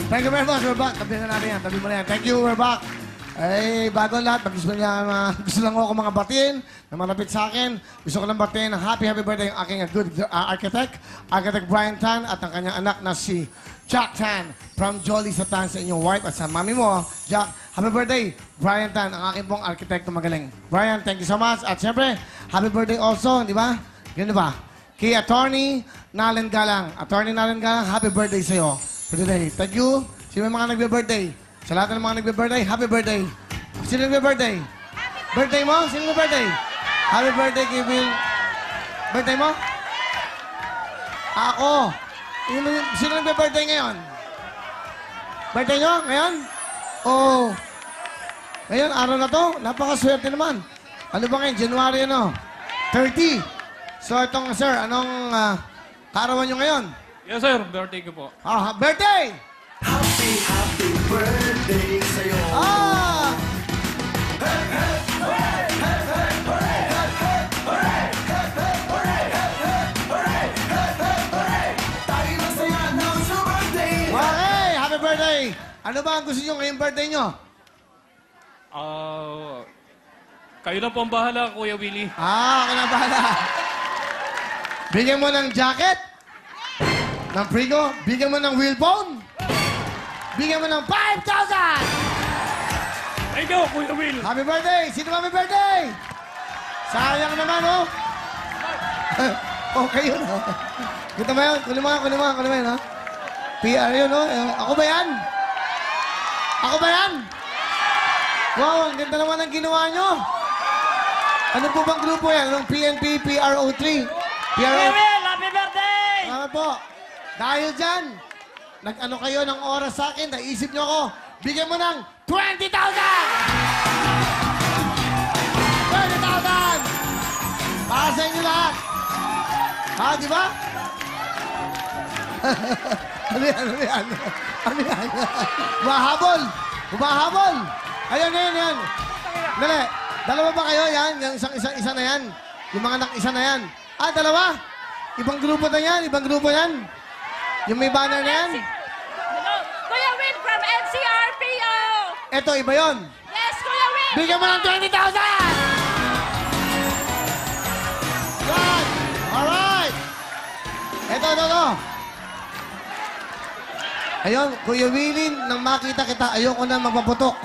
Thank you very much, we're back. Tabi na natin yan, tabi mo na yan. Thank you, we're back. Ay, bago ang lahat, gusto lang ako mga batiin na malapit sa akin. Gusto ko lang batiin ng happy birthday ang aking good architect, Architect Brian Tan, at ang kanyang anak na si Jack Tan from Jolly sa Tan sa inyong wife at sa mami mo, Jack. Happy birthday, Brian Tan, ang aking pong arkitekto magaling. Brian, thank you so much. At siyempre, happy birthday also, di ba? Ganun ba? Kay Attorney Nalen Galang. Attorney Nalen Galang, happy birthday sa'yo for today. Thank you. Sino yung mga nagbe-birthday? Sa lahat ng mga nagbe-birthday, happy birthday. Sino nagbe-birthday? Birthday mo? Sino nagbe-birthday? Happy birthday, kay Bill. Birthday mo? Ako. Sino nagbe-birthday ngayon? Birthday nyo? Ngayon? Oh. Ngayon, araw na to? Napakaswerte naman. Ano ba ngayon? January, ano? 30. So, itong, sir, anong kaarawan nyo ngayon? Yes, sir. Birthday ko po. Ah, birthday! Happy birthday sa'yo. Ah! Tayo masaya ng sa birthday. Okay, happy birthday! Ano ba ang gusto nyo ngayong birthday nyo? Kayo na po ang bahala, Kuya Willie. Ako na bahala. Bigyan mo ng jacket, ng frigo, bigyan mo ng wheelbone, bigyan mo ng 5,000! Thank you, Kuya Will. Happy birthday! Sino happy birthday? Sayang naman, oh. Okay yun, oh. Kita mo yun? Kunin mo yun, oh. PR yun, oh. Ako ba yan? Ako ba yan? Wow, ang ganda naman ang ginawa nyo. Ano po bang grupo yan? Anong PNP, PRO3? Kuya Will, happy birthday! Salamat po. Dahil dyan, nag-ano kayo ng oras sa akin, naisip nyo ako, bigyan mo ng 20,000! 20,000! Para sa inyo lahat. Ha, di ba? Ano yan? Humahabol! Ayan. Dali. Dalawa ba kayo yan? Yung isa na yan? Yung mga isa na yan? Ah, dalawa? Ibang grupo na yan? Yung may banner na yan? Hello, Kuya Will from NCRPO! Eto, iba yon. Yes, Kuya Will! Bigyan mo ng 20,000! Yan! Alright! Eto. Ayun, Kuya Willie, nang makita kita, ayoko na magpaputok.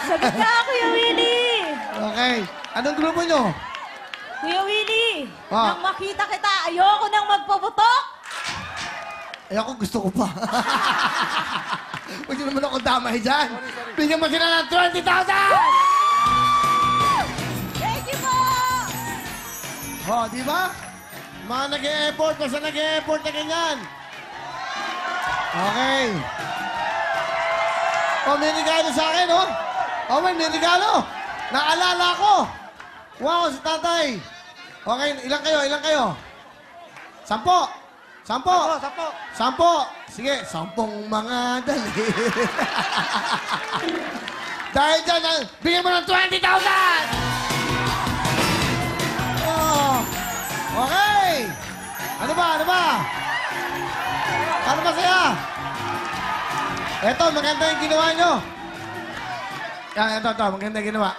Sabi ka, Kuya Willie! Okay. Anong grupo nyo? Kuya Willie, Ah. nang makita kita, ayoko nang magpaputok! Eh ako gusto ko pa. Huwag nyo naman ako damay dyan. Bigyan mo sila ng 20,000! Thank you po! Oh, di ba? Mga nag-e-effort, basta nag-e-effort na ganyan. Okay. Oh, may regalo sa akin, oh. Oh, may regalo. Naalala ko. Wow, si tatay. Okay, ilang kayo? 10. 10. Sige, 10 mga dali. Dahil dyan, bigyan mo ng 20,000! Oh. Okay. Ano ba? Ano masaya? Eto, maganda yung ginawa nyo. Yan, ito, maganda yung ginawa.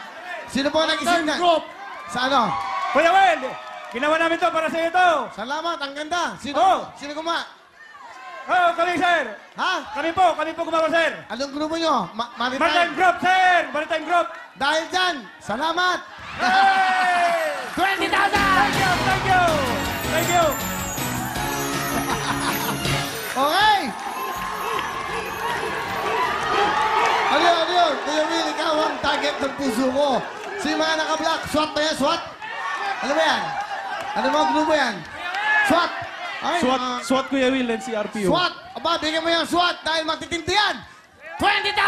Sino po nag-isip na? Group. Sa ano? Kuya Will, ginawa namin to para sa iyo to. Salamat, ang ganda. Oh. Sino gumawa? Oh, kami, sir. Ha? Kami po gumawa, sir. Anong grupo nyo? Maritime Maritime? Group, sir. Maritime Group. Dahil dyan, salamat. Hey! 20,000! Thank you. Okay. Ano yun? Kuya Will, ikaw ang target ng puso ko. Si mga naka-black, SWAT ba yan? SWAT? Ano ba yan? Ano mga grupo yan? SWAT! Okay, SWAT Kuya Will, NCRPO. SWAT! Aba, bigyan mo yung SWAT dahil magtitinti yan! 20,000!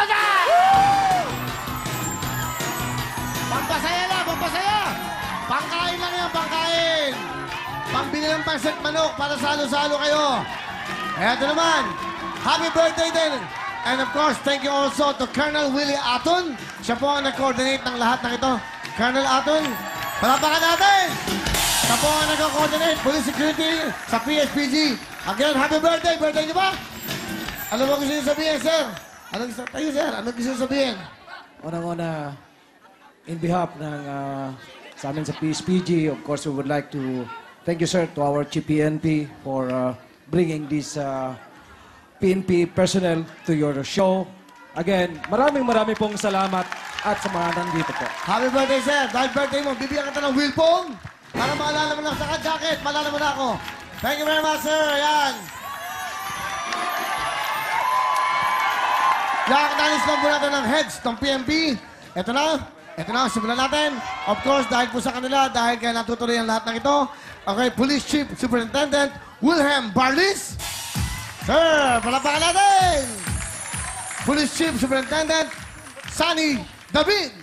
Pampasaya lang, pampasaya! Pangkain lang yan, pangkain! Pambili ng pansit manok para salo-salo kayo. Eto naman, happy birthday din! And of course, thank you also to Colonel Willie Aton. Siya po ang nag-coordinate ng lahat ng ito. Colonel Aton, palapakan natin! Siya po ang nag-coordinate, police security sa PSPG. Again, happy birthday! Birthday niyo ba? Ano ba gusto niyo sabihin, sir? Ano gusto tayo, sir? Ano gusto niyo sabihin? Unang-una, in behalf ng sa amin sa PSPG, of course, we would like to thank you, sir, to our Chief PNP for bringing this PNP personnel to your show. Again, maraming pong salamat at sa mga nandito po. Happy birthday, sir. Dahil birthday mo, bibigyan kita ng wheel phone para maalala mo lang sa jacket. Maalala mo na ako. Thank you very much, sir. Ayan. Nakakatalis lang po natin ng heads ng PNP. Ito na, simulan natin. Of course, dahil po sa kanila, dahil kaya natutuloy ang lahat ng ito. Okay, Police Chief Superintendent Wilhelm Barlis. Sir, palapakan natin! Police Chief Superintendent Sunny David.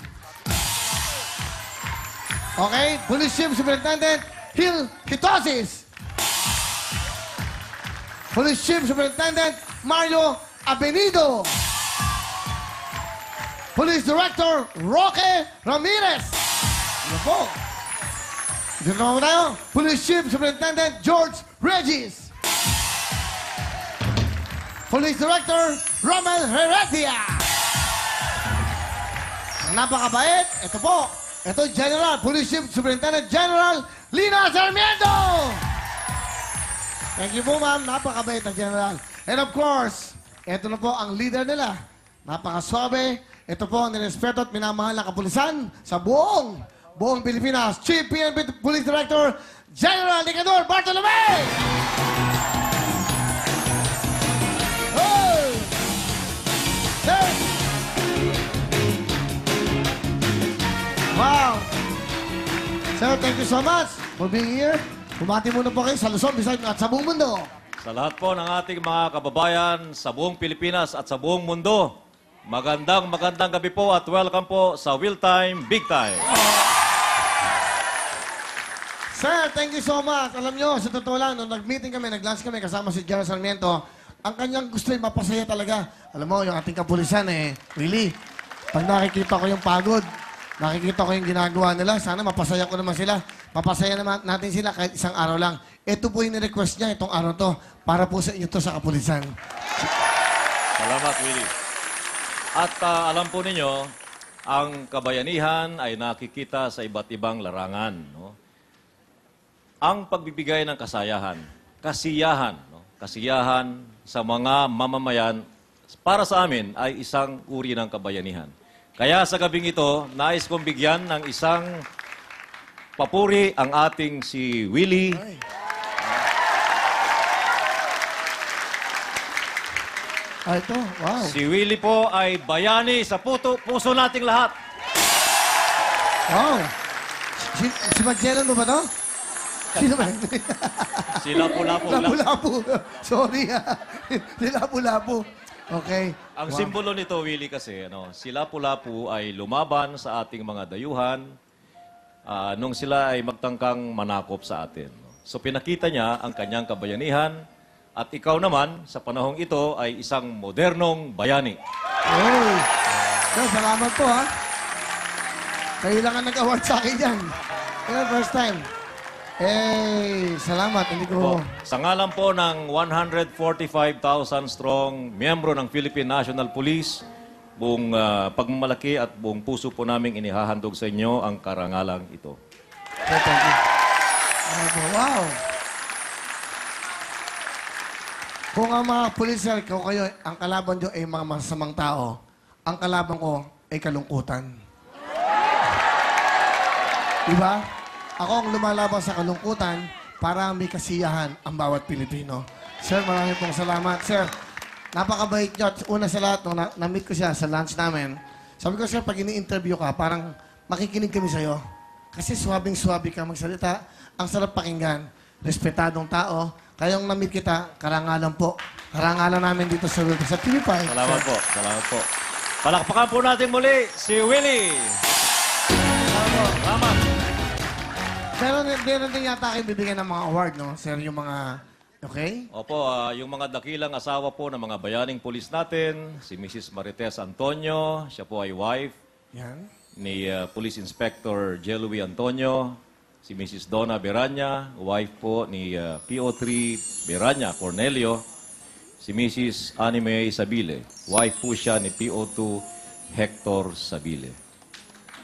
Okay, Police Chief Superintendent Hil Hitosis. Police Chief Superintendent Mario Abenido. Police Director Roque Ramirez. Ano po? Dito naman tayo. Police Chief Superintendent George Regis. Police Director Romel Heredia. Ang napakabait, ito po. Ito General, Police Chief Superintendent General Lina Sarmiento. Thank you po, ma'am. Napakabait na General. And of course, ito na po ang leader nila. Napakaswabe. Ito po ang nirespeto at minamahal na kapulisan sa buong Pilipinas. Chief PNP Police Director General Nicador Bartolome! Hey! Sir! Wow! Sir, thank you so much for being here. Bumati muna po kayo sa Luzon, Visayas at sa buong mundo. Sa lahat po ng ating mga kababayan sa buong Pilipinas at sa buong mundo, magandang gabi po at welcome po sa Will Time, Big Time. Sir, thank you so much. Alam nyo, sa totoo lang, nung nag-meeting kami, nag-lunch kami kasama si General Sarmiento, ang kanyang gusto ay mapasaya talaga. Alam mo, yung ating kapulisan Willie, pag nakikita ko yung pagod, nakikita ko yung ginagawa nila, sana mapasaya ko naman sila. Mapasaya naman natin sila kahit isang araw lang. Ito po yung ni-request niya, itong araw to, para po sa inyo to sa kapulisan. Salamat, Willie. At alam po ninyo, ang kabayanihan ay nakikita sa iba't ibang larangan. No? Ang pagbibigay ng kasiyahan sa mga mamamayan, para sa amin ay isang uri ng kabayanihan. Kaya sa gabing ito, nais kong bigyan ng isang papuri ang ating si Willie. Ito, wow. Si Willie po ay bayani sa puso nating lahat. Wow. Si Magellan mo ba to? Sino ba? Si Lapu-Lapu. Lapu-lapu. Sorry Si Lapu-lapu. Okay. Ang simbolo nito, Willie, kasi si Lapu-Lapu ay lumaban sa ating mga dayuhan nung sila ay magtangkang manakop sa atin. So pinakita niya ang kanyang kabayanihan at ikaw naman, sa panahong ito, ay isang modernong bayani. Oy. Sir, salamat po, ha? Kayo lang ang nag-award sa akin yan. First time. Salamat. Hindi ko... Sa ngalan po ng 145,000 strong miyembro ng Philippine National Police, buong pagmamalaki at buong puso po naming inihahandog sa inyo ang karangalang ito. Thank you. Wow. Kung ang mga pulisya, kayo, ang kalaban nyo ay mga masamang tao, ang kalaban ko ay kalungkutan. Diba? Ako ang lumalaban sa kalungkutan para may kasiyahan ang bawat Pilipino. Sir, maraming pong salamat. Sir, napakabait nyo. At una sa lahat, nung na-meet ko siya sa lunch namin, sabi ko, sir, pag ini-interview ka, parang makikinig kami sa'yo. Kasi suwabing-suwabi ka magsalita. Ang sarap pakinggan. Respetadong tao. Kayong na-meet kita, karangalan po. Karangalan namin dito sa TV5. Salamat po. Salamat po. Palakpakan po natin muli si Willie. Salamat. Meron din yata kayo bibigyan ng mga award, no? Sir, yung mga... Okay? Opo, yung mga dakilang asawa po ng mga bayaning pulis natin, si Mrs. Marites Antonio, siya po ay wife Yan. ni Police Inspector Jeloui Antonio, si Mrs. Donna Beranya, wife po ni PO3 Beranya Cornelio, si Mrs. Anime Sabile. Wife po siya ni PO2 Hector Sabile.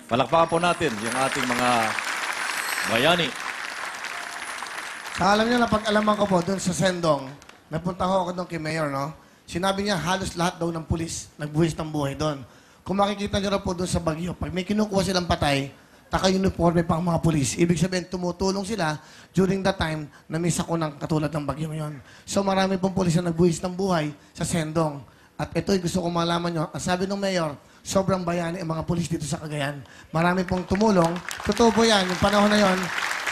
Palakpakan po natin yung ating mga bayani. Sa alam niyo, napag-alaman ko po doon sa Sendong, napunta ko doon kay Mayor, no? Sinabi niya halos lahat daw ng pulis nagbuwis ng buhay doon. Kung makikita niyo na po doon sa Bagyo, pag may kinukuha silang patay, taka-uniforme pa ang mga pulis. Ibig sabihin, tumutulong sila during the time na may sakunang katulad ng Bagyo ngayon. So marami pong pulis na nagbuwis ng buhay sa Sendong. At ito'y gusto kong malaman niyo, ang sabi ng Mayor, sobrang bayani ang mga pulis dito sa Cagayan. Marami pong tumulong. Totoo po yan, yung panahon na yon.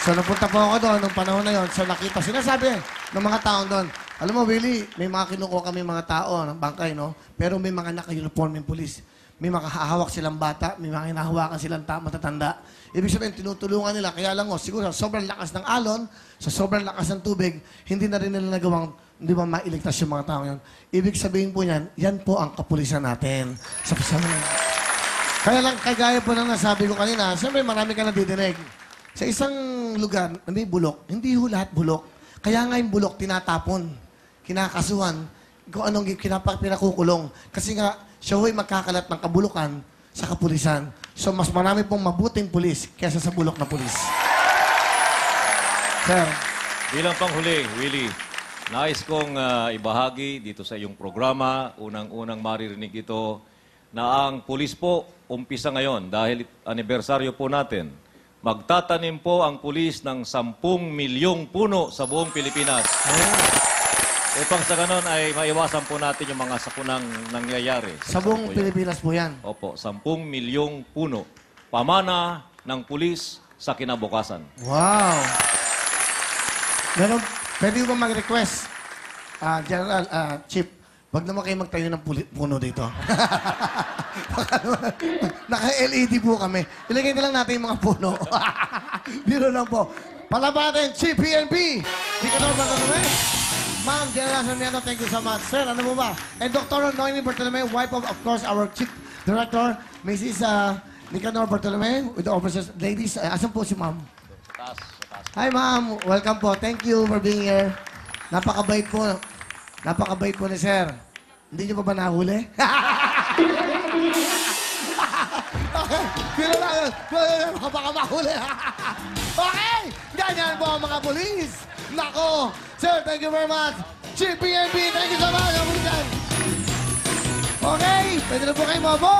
So napunta po ako doon, nung panahon na yon. So nakita, sinasabi ng mga taong doon, alam mo, Willie, may mga kinukuha kami mga tao ng bangkay, no? Pero may mga naka-uniform yung pulis. May mga hahawak silang bata, may mga hinahawakan silang matatanda. Ibig sabihin, tinutulungan nila. Kaya lang, siguro sa sobrang lakas ng alon, sa sobrang lakas ng tubig, hindi na rin nila nagawang, hindi ba, mailigtas yung mga tao yun. Ibig sabihin po yan, yan po ang kapulisan natin. Sa Kaya lang, kagaya po nang nasabi ko kanina, siyempre marami ka nadidinig. Sa isang lugar, may bulok, hindi ho lahat bulok. Kaya nga yung bulok, tinatapon, kinakasuhan, kung anong pinakukulong. Kasi nga, siya ho'y magkakalat ng kabulukan sa kapulisan. So, mas marami pong mabuting pulis kaysa sa bulok na pulis. Sir. Bilang panghuli, Willie, nais kong ibahagi dito sa iyong programa, unang-unang maririnig ito, na ang pulis po, umpisa ngayon, dahil anibersaryo po natin, magtatanim po ang pulis ng 10 milyong puno sa buong Pilipinas. Upang sa ganon ay maiwasan po natin yung mga sakunang nangyayari. Sa buong Pilipinas po yan. Opo, 10 milyong puno. Pamana ng pulis sa kinabukasan. Wow! Meron, pwede ba mag-request, General, Chief, wag naman kayo magtayo ng puno dito. Naka-LED po kami. Ilagay na lang natin yung mga puno. Biro lang po. Palabatin, Chief PNP! Di ka naman ba Ma'am, General Sarmiento, thank you so much. Sir, ano mo ba? And Dr. Noemi Bartolome, wife of course, our Chief Director, Mrs. Nicanor Bartolome, with the officers. Ladies, asan po si Ma'am? Hi, Ma'am. Welcome po. Thank you for being here. Napakabait po. Napakabait po ni Sir. Hindi niyo pa ba nahuli? Okay. Pero lang, baka mahuli. Okay! Ganyan po ang mga polis. Nako! Sir, thank you very much. Chief PNP, thank you so much. Okay, pwede na po kayo mabo.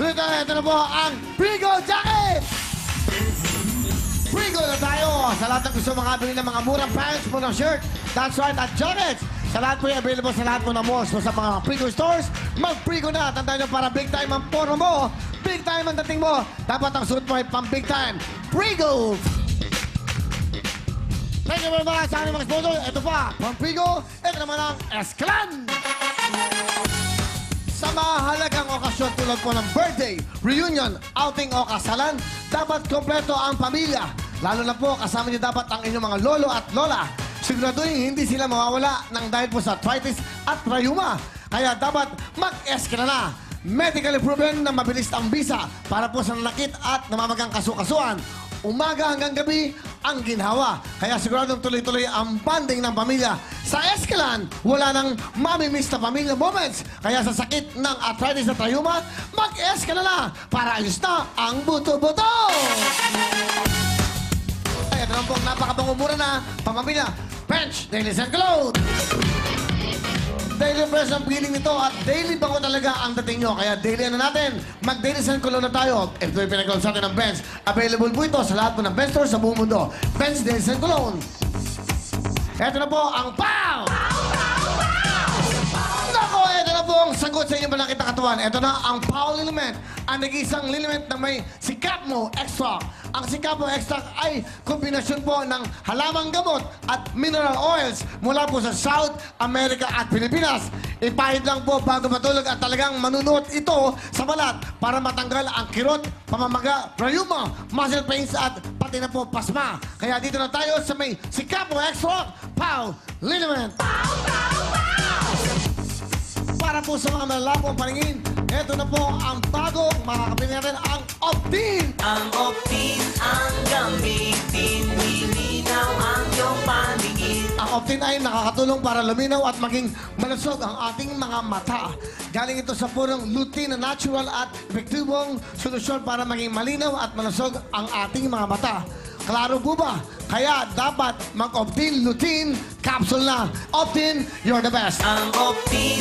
Ito na po ang Prigo Jacket! Prigo na tayo. Sa lahat ng gusto makabili ng mga murang pants, murang shirt, that's right, at jackets. Sa lahat po yung available sa lahat po ng malls. So, sa mga Prigo stores, mag-Prigo na. Tandaan nyo para big time ang poro mo. Big time ang dating mo. Dapat ang suit mo ay pang big time. Prigo! Thank you very much sa aming mga sponsor. Ito pa, Pampigo. Ito naman ang Esclan. Sa mahalagang okasyon tulad po ng birthday, reunion, outing o kasalan, dapat kompleto ang pamilya. Lalo na po, kasama niyo dapat ang inyong mga lolo at lola. Siguraduhin hindi sila mawawala ng dahil po sa arthritis at rayuma. Kaya dapat mag-Esclan na. Medically proven na mabilis ang bisa para po sa nanakit at namamagang kasukasuan. Umaga hanggang gabi ang ginhawa. Kaya siguradong tuloy-tuloy ang bonding ng pamilya. Sa Esclan, wala nang mamimiss na pamilya moments. Kaya sa sakit ng arthritis at rayuma, mag-Esclan na para ayos na ang buto-buto! Ay, ito lang pong napakabangumura na pamamilya. Bench, Daily Sun Clothes! Daily fresh ang feeling nito at daily bago talaga ang dating nyo. Kaya daily ano natin, mag-daily Sun Cologne na tayo. Ito yung pinag sa atin ng Benz. Available po ito sa lahat po ng Benz stores sa buong mundo. Benz Daily Sun Cologne. Ito na po ang POW! Nako, ito na po ang sagot sa inyong malaki na katawan. Ito na ang POW Liniment. Ang nag-isang liniment na may Sikapmo Extract. Ang Sikapmo Extract ay kombinasyon po ng halamang gamot at mineral oils mula po sa South America at Pilipinas. Ipahid lang po bago matulog at talagang manunuot ito sa balat para matanggal ang kirot, pamamaga, rayuma, muscle pains at pati na po pasma. Kaya dito na tayo sa may Sikapmo Extract POW Liniment. Para po sa mga malalapong paningin, ito na po ang bago, makakapili natin ang Optin! Ang Optin ang gamitin, lilinaw ang iyong paningin. Ang Optin ay nakakatulong para luminaw at maging malusog ang ating mga mata. Galing ito sa purong lutein na natural at epektibong solusyon para maging malinaw at malusog ang ating mga mata. Klaro po ba? Kaya dapat mag-Optin Lutein Capsule na. Optin, you're the best. Ang Optin